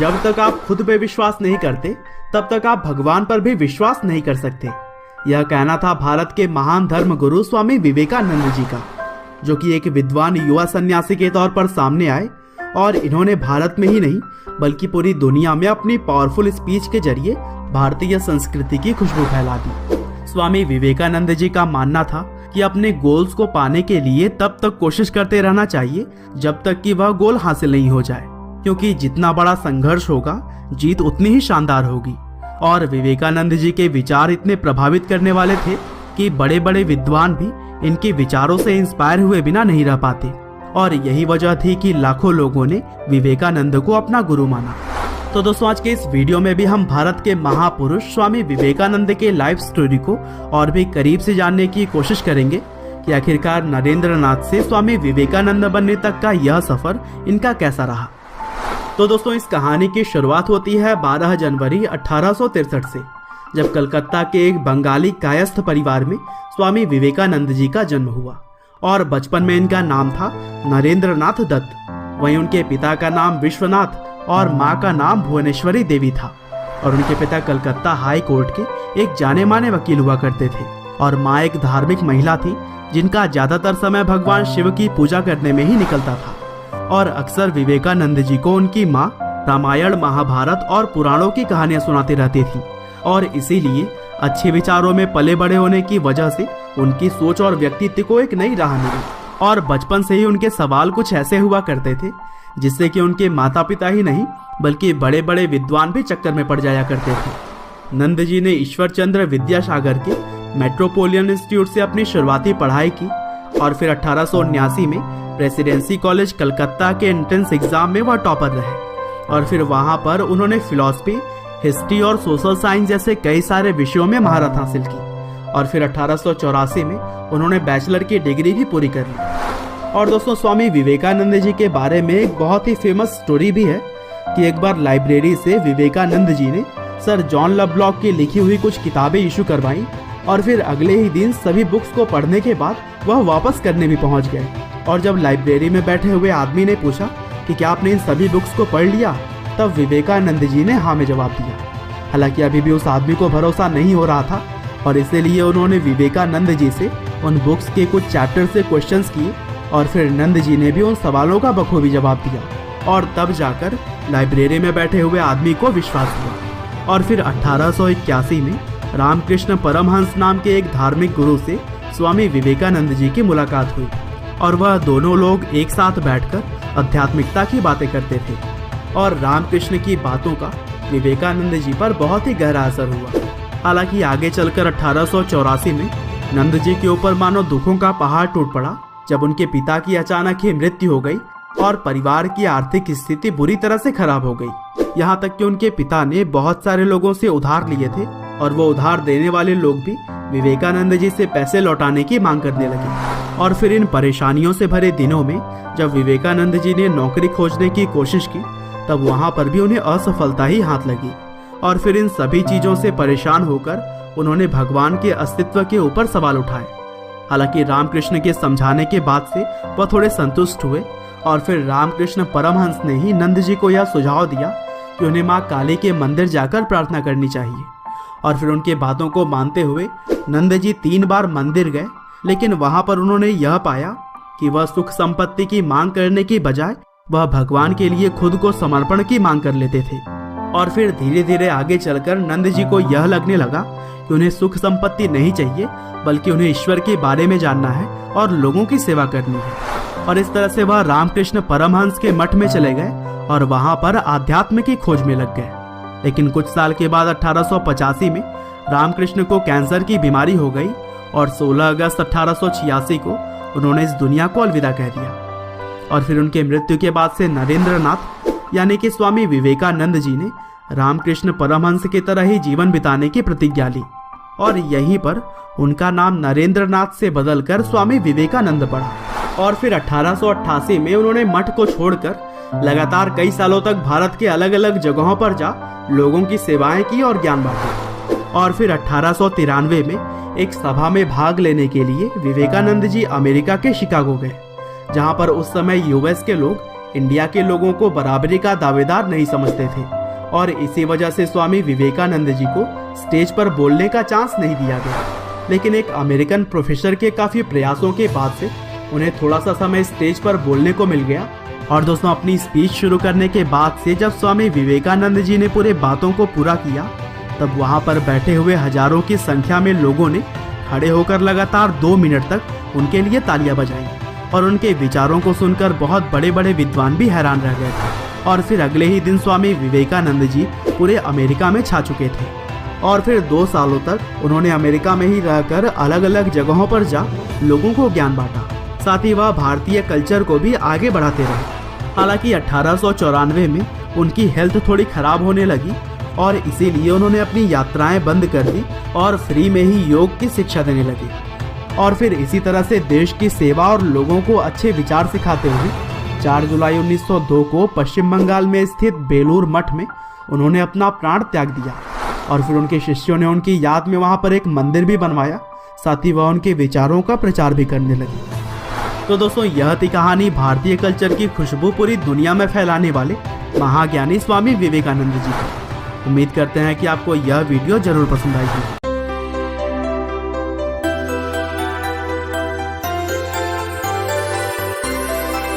जब तक आप खुद पे विश्वास नहीं करते तब तक आप भगवान पर भी विश्वास नहीं कर सकते। यह कहना था भारत के महान धर्म गुरु स्वामी विवेकानंद जी का, जो कि एक विद्वान युवा सन्यासी के तौर पर सामने आए और इन्होंने भारत में ही नहीं बल्कि पूरी दुनिया में अपनी पावरफुल स्पीच के जरिए भारतीय संस्कृति की खुशबू फैला दी। स्वामी विवेकानंद जी का मानना था कि अपने गोल्स को पाने के लिए तब तक कोशिश करते रहना चाहिए जब तक कि वह गोल हासिल नहीं हो जाए, क्योंकि जितना बड़ा संघर्ष होगा जीत उतनी ही शानदार होगी। और विवेकानंद जी के विचार इतने प्रभावित करने वाले थे कि बड़े बड़े विद्वान भी इनके विचारों से इंस्पायर हुए बिना नहीं रह पाते। और यही वजह थी कि लाखों लोगों ने विवेकानंद को अपना गुरु माना। तो दोस्तों, आज के इस वीडियो में भी हम भारत के महापुरुष स्वामी विवेकानंद के लाइफ स्टोरी को और भी करीब से जानने की कोशिश करेंगे कि आखिरकार नरेंद्र नाथ से स्वामी विवेकानंद बनने तक का यह सफर इनका कैसा रहा। तो दोस्तों, इस कहानी की शुरुआत होती है 12 जनवरी 1863 से, जब कलकत्ता के एक बंगाली कायस्थ परिवार में स्वामी विवेकानंद जी का जन्म हुआ। और बचपन में इनका नाम था नरेंद्र नाथ दत्त। वहीं उनके पिता का नाम विश्वनाथ और माँ का नाम भुवनेश्वरी देवी था। और उनके पिता कलकत्ता हाई कोर्ट के एक जाने माने वकील हुआ करते थे और माँ एक धार्मिक महिला थी जिनका ज्यादातर समय भगवान शिव की पूजा करने में ही निकलता था। और अक्सर विवेकानंद जी को उनकी माँ रामायण, महाभारत और पुराणों की कहानियां सुनाती रहती थी। और इसीलिए अच्छे विचारों में पले बड़े होने की वजह से उनकी सोच और व्यक्तित्व को एक नई राह मिली। और बचपन से ही उनके सवाल कुछ ऐसे हुआ करते थे जिससे कि उनके माता पिता ही नहीं बल्कि बड़े बड़े विद्वान भी चक्कर में पड़ जाया करते थे। नंद जी ने ईश्वर चंद्र विद्यासागर के मेट्रोपोलियन इंस्टीट्यूट से अपनी शुरुआती पढ़ाई की और फिर 1879 में प्रेसिडेंसी कॉलेज कलकत्ता के एंट्रेंस एग्जाम में वह टॉपर रहे। और फिर वहां पर उन्होंने फिलॉसफी, हिस्ट्री और सोशल साइंस जैसे कई सारे विषयों में महारत हासिल की। और फिर 1884 में उन्होंने बैचलर की डिग्री भी पूरी कर ली। और दोस्तों, स्वामी विवेकानंद जी के बारे में एक बहुत ही फेमस स्टोरी भी है कि एक बार लाइब्रेरी से विवेकानंद जी ने सर जॉन लवलॉक की लिखी हुई कुछ किताबें इशू करवाई और फिर अगले ही दिन सभी बुक्स को पढ़ने के बाद वह वापस करने भी पहुंच गए। और जब लाइब्रेरी में बैठे हुए आदमी ने पूछा कि क्या आपने इन सभी बुक्स को पढ़ लिया, तब विवेकानंद जी ने हाँ में जवाब दिया। हालांकि अभी भी उस आदमी को भरोसा नहीं हो रहा था और इसीलिए उन्होंने विवेकानंद जी से उन बुक्स के कुछ चैप्टर से क्वेश्चंस किए और फिर नंद जी ने भी उन सवालों का बखूबी जवाब दिया। और तब जाकर लाइब्रेरी में बैठे हुए आदमी को विश्वास हुआ। और फिर 1881 में रामकृष्ण परमहंस नाम के एक धार्मिक गुरु से स्वामी विवेकानंद जी की मुलाकात हुई और वह दोनों लोग एक साथ बैठकर आध्यात्मिकता की बातें करते थे। और रामकृष्ण की बातों का विवेकानंद जी पर बहुत ही गहरा असर हुआ। हालांकि आगे चलकर 1884 में नंद जी के ऊपर मानो दुखों का पहाड़ टूट पड़ा जब उनके पिता की अचानक ही मृत्यु हो गई और परिवार की आर्थिक स्थिति बुरी तरह से खराब हो गई। यहाँ तक कि उनके पिता ने बहुत सारे लोगों से उधार लिए थे और वो उधार देने वाले लोग भी विवेकानंद जी से पैसे लौटाने की मांग करने लगे। और फिर इन परेशानियों से भरे दिनों में जब विवेकानंद जी ने नौकरी खोजने की कोशिश की तब वहाँ पर भी उन्हें असफलता ही हाथ लगी। और फिर इन सभी चीजों से परेशान होकर उन्होंने भगवान के अस्तित्व के ऊपर सवाल उठाए। हालांकि रामकृष्ण के समझाने के बाद से वह थोड़े संतुष्ट हुए और फिर रामकृष्ण परमहंस ने ही नंद जी को यह सुझाव दिया कि उन्हें माँ काली के मंदिर जाकर प्रार्थना करनी चाहिए। और फिर उनके बातों को मानते हुए नंद जी 3 बार मंदिर गए, लेकिन वहां पर उन्होंने यह पाया कि वह सुख संपत्ति की मांग करने की बजाय वह भगवान के लिए खुद को समर्पण की मांग कर लेते थे। और फिर धीरे धीरे आगे चलकर नंद जी को यह लगने लगा कि उन्हें सुख संपत्ति नहीं चाहिए बल्कि उन्हें ईश्वर के बारे में जानना है और लोगों की सेवा करनी है। और इस तरह से वह रामकृष्ण परमहंस के मठ में चले गए और वहां पर आध्यात्म की खोज में लग गए। लेकिन कुछ साल के बाद 1885 में रामकृष्ण को कैंसर की बीमारी हो गई और 16 अगस्त 1886 को उन्होंने इस दुनिया को अलविदा कह दिया। और फिर उनके मृत्यु के बाद से नरेंद्र नाथ यानी कि स्वामी विवेकानंद जी ने रामकृष्ण परमहंस की तरह ही जीवन बिताने की प्रतिज्ञा ली और यहीं पर उनका नाम नरेंद्र नाथ से बदलकर स्वामी विवेकानंद पड़ा। और फिर 1888 में उन्होंने मठ को छोड़कर लगातार कई सालों तक भारत के अलग अलग जगहों पर जा लोगों की सेवाएं की और ज्ञान बांटा। और फिर 1893 में एक सभा में भाग लेने के लिए विवेकानंद जी अमेरिका के शिकागो गए, जहां पर उस समय यूएस के लोग इंडिया के लोगों को बराबरी का दावेदार नहीं समझते थे और इसी वजह से स्वामी विवेकानंद जी को स्टेज पर बोलने का चांस नहीं दिया गया। लेकिन एक अमेरिकन प्रोफेसर के काफ़ी प्रयासों के बाद से उन्हें थोड़ा सा समय स्टेज पर बोलने को मिल गया। और दोस्तों, अपनी स्पीच शुरू करने के बाद से जब स्वामी विवेकानंद जी ने पूरे बातों को पूरा किया, तब वहाँ पर बैठे हुए हजारों की संख्या में लोगों ने खड़े होकर लगातार 2 मिनट तक उनके लिए तालियां बजाई और उनके विचारों को सुनकर बहुत बड़े बड़े विद्वान भी हैरान रह गए थे। और फिर अगले ही दिन स्वामी विवेकानंद जी पूरे अमेरिका में छा चुके थे और फिर 2 सालों तक उन्होंने अमेरिका में ही रहकर अलग अलग जगहों पर जा लोगों को ज्ञान बांटा। साथ ही वह भारतीय कल्चर को भी आगे बढ़ाते रहे। हालांकि 1894 में उनकी हेल्थ थोड़ी खराब होने लगी और इसीलिए उन्होंने अपनी यात्राएं बंद कर दी और फ्री में ही योग की शिक्षा देने लगे। और फिर इसी तरह से देश की सेवा और लोगों को अच्छे विचार सिखाते हुए 4 जुलाई 1902 को पश्चिम बंगाल में स्थित बेलूर मठ में उन्होंने अपना प्राण त्याग दिया और फिर उनके शिष्यों ने उनकी याद में वहां पर एक मंदिर भी बनवाया। साथ ही वह उनके विचारों का प्रचार भी करने लगे। तो दोस्तों, यह थी कहानी भारतीय कल्चर की खुशबू पूरी दुनिया में फैलाने वाले महाज्ञानी स्वामी विवेकानंद जी की। उम्मीद करते हैं कि आपको यह वीडियो जरूर पसंद आएगी।